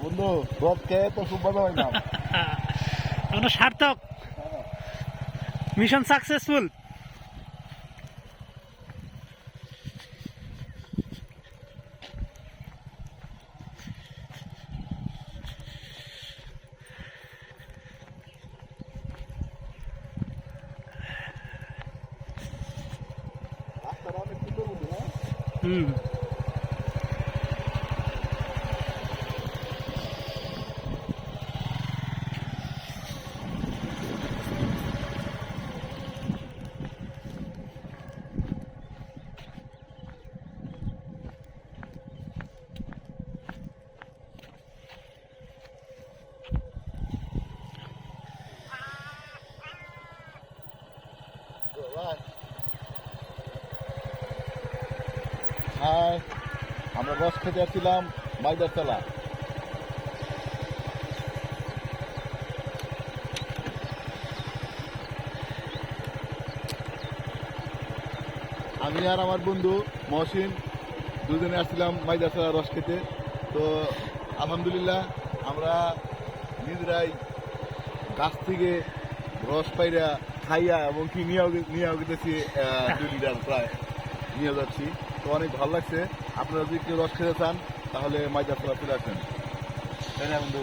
বন্ধু রথ খেয়ে তো খুব ভালো হইলাম। আমরা সার্থক, মিশন সাকসেসফুল। রাস্তাটা অনেক সুন্দর বন্ধু না? হুম। হ্যাঁ, আমরা রস খেতে যাচ্ছিলাম মাইদার তলা। আমি আর আমার বন্ধু মহসিন দুজনে আসছিলাম মাইদার তলা রস খেতে। তো আলহামদুলিল্লাহ আমরা নিজেরাই গাছ থেকে রস পাইরা খাইয়া এবং কি নিয়েও গেতেছি 2 লিটার প্রায় নিয়ে যাচ্ছি। তো অনেক ভালো লাগছে। আপনারা যদি কেউ রস খেতে চান তাহলে মাইদার তলা চলে আসেন, তাই না বন্ধু?